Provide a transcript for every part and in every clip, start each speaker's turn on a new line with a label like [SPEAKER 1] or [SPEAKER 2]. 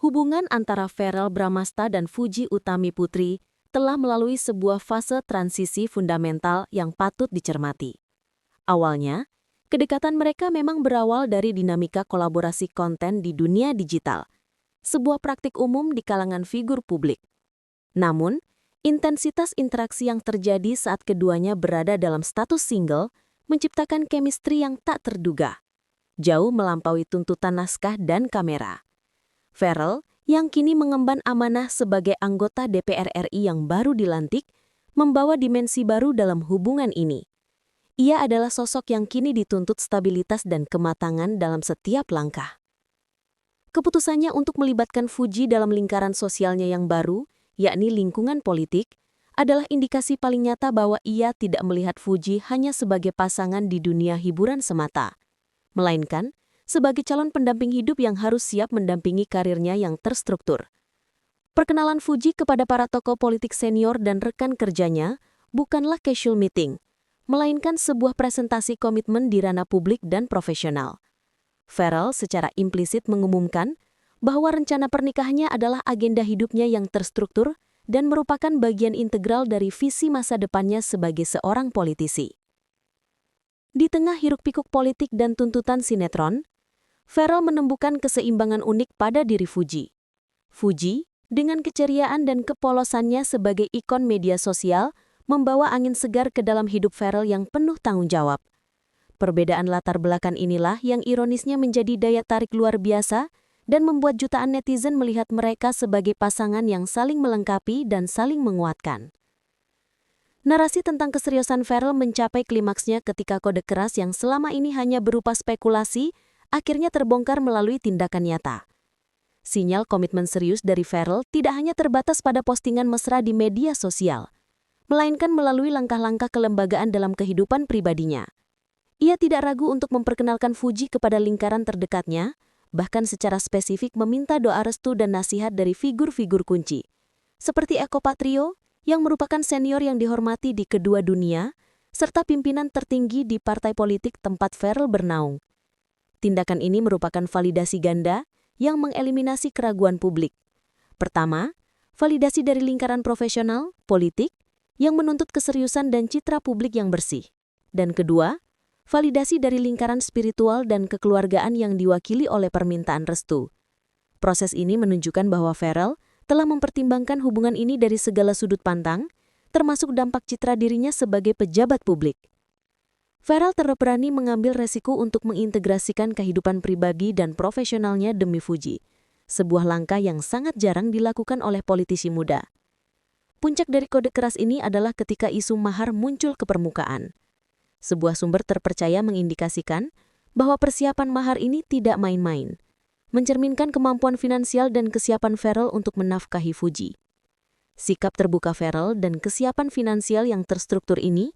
[SPEAKER 1] Hubungan antara Verrell Bramasta dan Fuji Utami Putri telah melalui sebuah fase transisi fundamental yang patut dicermati. Awalnya, kedekatan mereka memang berawal dari dinamika kolaborasi konten di dunia digital, sebuah praktik umum di kalangan figur publik. Namun, intensitas interaksi yang terjadi saat keduanya berada dalam status single menciptakan chemistry yang tak terduga, jauh melampaui tuntutan naskah dan kamera. Verrell, yang kini mengemban amanah sebagai anggota DPR RI yang baru dilantik, membawa dimensi baru dalam hubungan ini. Ia adalah sosok yang kini dituntut stabilitas dan kematangan dalam setiap langkah. Keputusannya untuk melibatkan Fuji dalam lingkaran sosialnya yang baru, yakni lingkungan politik, adalah indikasi paling nyata bahwa ia tidak melihat Fuji hanya sebagai pasangan di dunia hiburan semata, melainkan sebagai calon pendamping hidup yang harus siap mendampingi karirnya yang terstruktur. Perkenalan Fuji kepada para tokoh politik senior dan rekan kerjanya bukanlah casual meeting, melainkan sebuah presentasi komitmen di ranah publik dan profesional. Verrell secara implisit mengumumkan bahwa rencana pernikahannya adalah agenda hidupnya yang terstruktur dan merupakan bagian integral dari visi masa depannya sebagai seorang politisi. Di tengah hiruk-pikuk politik dan tuntutan sinetron, Verrell menemukan keseimbangan unik pada diri Fuji. Fuji, dengan keceriaan dan kepolosannya sebagai ikon media sosial, membawa angin segar ke dalam hidup Verrell yang penuh tanggung jawab. Perbedaan latar belakang inilah yang ironisnya menjadi daya tarik luar biasa dan membuat jutaan netizen melihat mereka sebagai pasangan yang saling melengkapi dan saling menguatkan. Narasi tentang keseriusan Verrell mencapai klimaksnya ketika kode keras yang selama ini hanya berupa spekulasi akhirnya terbongkar melalui tindakan nyata. Sinyal komitmen serius dari Verrell tidak hanya terbatas pada postingan mesra di media sosial, melainkan melalui langkah-langkah kelembagaan dalam kehidupan pribadinya. Ia tidak ragu untuk memperkenalkan Fuji kepada lingkaran terdekatnya, bahkan secara spesifik meminta doa restu dan nasihat dari figur-figur kunci, seperti Eko Patrio, yang merupakan senior yang dihormati di kedua dunia, serta pimpinan tertinggi di partai politik tempat Verrell bernaung. Tindakan ini merupakan validasi ganda yang mengeliminasi keraguan publik. Pertama, validasi dari lingkaran profesional, politik, yang menuntut keseriusan dan citra publik yang bersih. Dan kedua, validasi dari lingkaran spiritual dan kekeluargaan yang diwakili oleh permintaan restu. Proses ini menunjukkan bahwa Verrell telah mempertimbangkan hubungan ini dari segala sudut pandang, termasuk dampak citra dirinya sebagai pejabat publik. Verrell berani mengambil resiko untuk mengintegrasikan kehidupan pribadi dan profesionalnya demi Fuji, sebuah langkah yang sangat jarang dilakukan oleh politisi muda. Puncak dari kode keras ini adalah ketika isu mahar muncul ke permukaan. Sebuah sumber terpercaya mengindikasikan bahwa persiapan mahar ini tidak main-main, mencerminkan kemampuan finansial dan kesiapan Verrell untuk menafkahi Fuji. Sikap terbuka Verrell dan kesiapan finansial yang terstruktur ini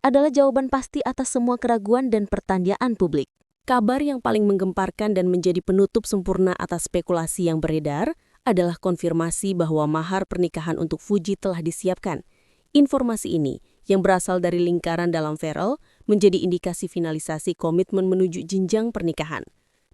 [SPEAKER 1] adalah jawaban pasti atas semua keraguan dan pertanyaan publik. Kabar yang paling menggemparkan dan menjadi penutup sempurna atas spekulasi yang beredar adalah konfirmasi bahwa mahar pernikahan untuk Fuji telah disiapkan. Informasi ini, yang berasal dari lingkaran dalam Verrell, menjadi indikasi finalisasi komitmen menuju jenjang pernikahan.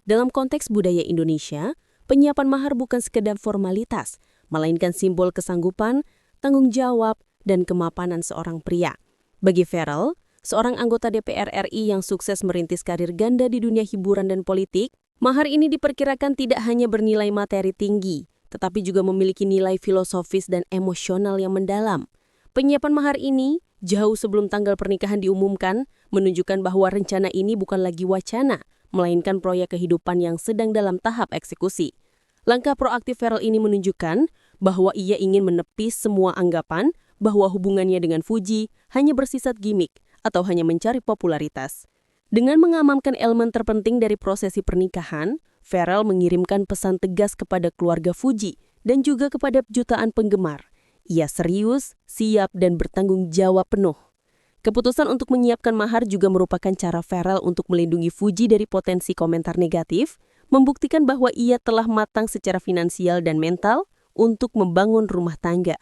[SPEAKER 1] Dalam konteks budaya Indonesia, penyiapan mahar bukan sekedar formalitas, melainkan simbol kesanggupan, tanggung jawab, dan kemapanan seorang pria. Bagi Verrell, seorang anggota DPR RI yang sukses merintis karir ganda di dunia hiburan dan politik, mahar ini diperkirakan tidak hanya bernilai materi tinggi, tetapi juga memiliki nilai filosofis dan emosional yang mendalam. Penyiapan mahar ini, jauh sebelum tanggal pernikahan diumumkan, menunjukkan bahwa rencana ini bukan lagi wacana, melainkan proyek kehidupan yang sedang dalam tahap eksekusi. Langkah proaktif Verrell ini menunjukkan bahwa ia ingin menepis semua anggapan bahwa hubungannya dengan Fuji hanya bersifat gimmick atau hanya mencari popularitas. Dengan mengamankan elemen terpenting dari prosesi pernikahan, Verrell mengirimkan pesan tegas kepada keluarga Fuji dan juga kepada jutaan penggemar. Ia serius, siap, dan bertanggung jawab penuh. Keputusan untuk menyiapkan mahar juga merupakan cara Verrell untuk melindungi Fuji dari potensi komentar negatif, membuktikan bahwa ia telah matang secara finansial dan mental untuk membangun rumah tangga.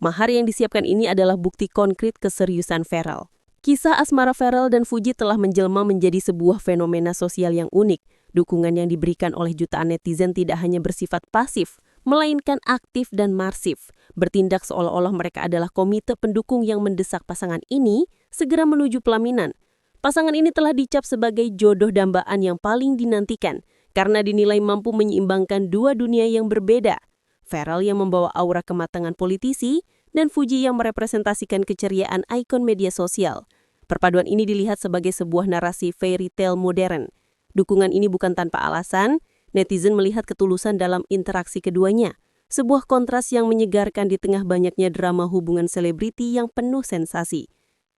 [SPEAKER 1] Mahar yang disiapkan ini adalah bukti konkret keseriusan Verrell. Kisah asmara Verrell dan Fuji telah menjelma menjadi sebuah fenomena sosial yang unik, Dukungan yang diberikan oleh jutaan netizen tidak hanya bersifat pasif, melainkan aktif dan masif, bertindak seolah-olah mereka adalah komite pendukung yang mendesak pasangan ini segera menuju pelaminan. Pasangan ini telah dicap sebagai jodoh dambaan yang paling dinantikan karena dinilai mampu menyeimbangkan dua dunia yang berbeda. Pharrell yang membawa aura kematangan politisi dan Fuji yang merepresentasikan keceriaan ikon media sosial. Perpaduan ini dilihat sebagai sebuah narasi fairy tale modern. Dukungan ini bukan tanpa alasan, netizen melihat ketulusan dalam interaksi keduanya. Sebuah kontras yang menyegarkan di tengah banyaknya drama hubungan selebriti yang penuh sensasi.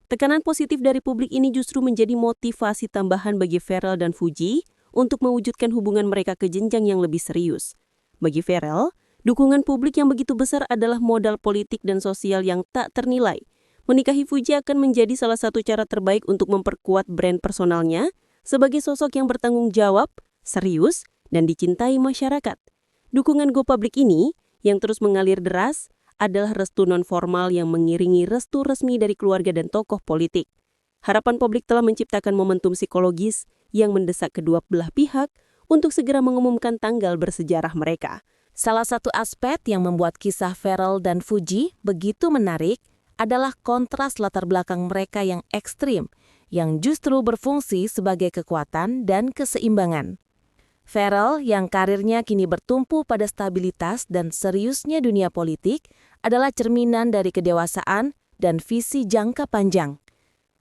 [SPEAKER 1] Tekanan positif dari publik ini justru menjadi motivasi tambahan bagi Pharrell dan Fuji untuk mewujudkan hubungan mereka ke jenjang yang lebih serius. Bagi Pharrell, dukungan publik yang begitu besar adalah modal politik dan sosial yang tak ternilai. Menikahi Fuji akan menjadi salah satu cara terbaik untuk memperkuat brand personalnya sebagai sosok yang bertanggung jawab, serius, dan dicintai masyarakat. Dukungan go public ini, yang terus mengalir deras, adalah restu non-formal yang mengiringi restu resmi dari keluarga dan tokoh politik. Harapan publik telah menciptakan momentum psikologis yang mendesak kedua belah pihak untuk segera mengumumkan tanggal bersejarah mereka. Salah satu aspek yang membuat kisah Pharrell dan Fuji begitu menarik adalah kontras latar belakang mereka yang ekstrim, yang justru berfungsi sebagai kekuatan dan keseimbangan. Pharrell yang karirnya kini bertumpu pada stabilitas dan seriusnya dunia politik adalah cerminan dari kedewasaan dan visi jangka panjang.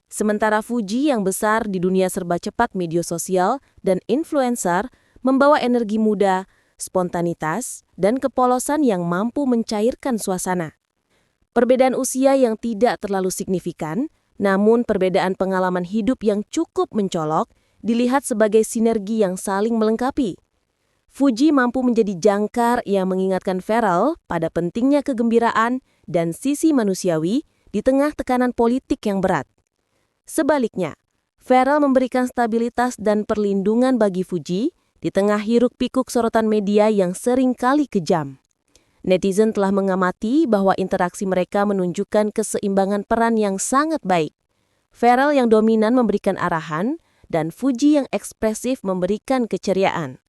[SPEAKER 1] Sementara Fuji yang besar di dunia serba cepat media sosial dan influencer membawa energi muda, spontanitas, dan kepolosan yang mampu mencairkan suasana. Perbedaan usia yang tidak terlalu signifikan, namun perbedaan pengalaman hidup yang cukup mencolok dilihat sebagai sinergi yang saling melengkapi. Fuji mampu menjadi jangkar yang mengingatkan Pharrell pada pentingnya kegembiraan dan sisi manusiawi di tengah tekanan politik yang berat. Sebaliknya, Pharrell memberikan stabilitas dan perlindungan bagi Fuji di tengah hiruk-pikuk sorotan media yang seringkali kejam. Netizen telah mengamati bahwa interaksi mereka menunjukkan keseimbangan peran yang sangat baik. Pharrell yang dominan memberikan arahan, dan Fuji yang ekspresif memberikan keceriaan.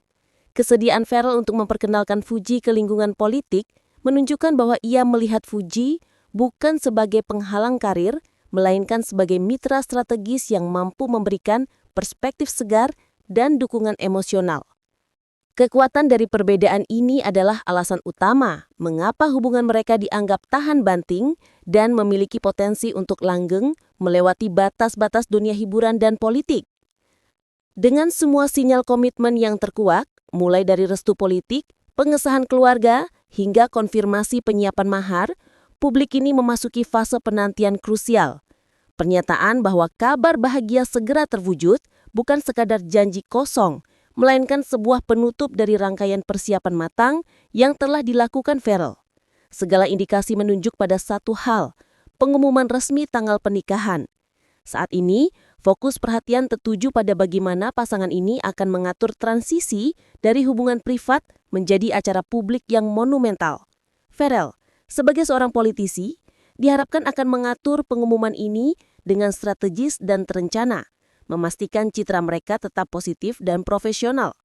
[SPEAKER 1] Kesediaan Pharrell untuk memperkenalkan Fuji ke lingkungan politik menunjukkan bahwa ia melihat Fuji bukan sebagai penghalang karir, melainkan sebagai mitra strategis yang mampu memberikan perspektif segar dan dukungan emosional. Kekuatan dari perbedaan ini adalah alasan utama mengapa hubungan mereka dianggap tahan banting dan memiliki potensi untuk langgeng melewati batas-batas dunia hiburan dan politik. Dengan semua sinyal komitmen yang terkuak, mulai dari restu politik, pengesahan keluarga, hingga konfirmasi penyiapan mahar, publik ini memasuki fase penantian krusial. Pernyataan bahwa kabar bahagia segera terwujud bukan sekadar janji kosong, melainkan sebuah penutup dari rangkaian persiapan matang yang telah dilakukan Pharrell. Segala indikasi menunjuk pada satu hal, pengumuman resmi tanggal pernikahan. Saat ini, fokus perhatian tertuju pada bagaimana pasangan ini akan mengatur transisi dari hubungan privat menjadi acara publik yang monumental. Pharrell, sebagai seorang politisi, diharapkan akan mengatur pengumuman ini dengan strategis dan terencana, memastikan citra mereka tetap positif dan profesional.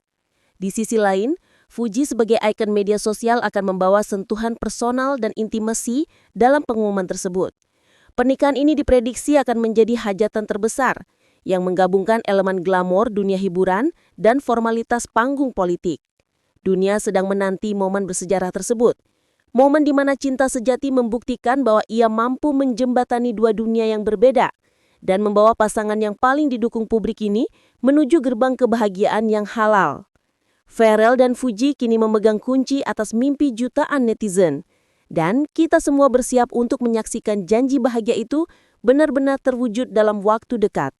[SPEAKER 1] Di sisi lain, Fuji sebagai ikon media sosial akan membawa sentuhan personal dan intimasi dalam pengumuman tersebut. Pernikahan ini diprediksi akan menjadi hajatan terbesar yang menggabungkan elemen glamor dunia hiburan dan formalitas panggung politik. Dunia sedang menanti momen bersejarah tersebut. Momen di mana cinta sejati membuktikan bahwa ia mampu menjembatani dua dunia yang berbeda dan membawa pasangan yang paling didukung publik ini menuju gerbang kebahagiaan yang halal. Pharrell dan Fuji kini memegang kunci atas mimpi jutaan netizen. Dan kita semua bersiap untuk menyaksikan janji bahagia itu benar-benar terwujud dalam waktu dekat.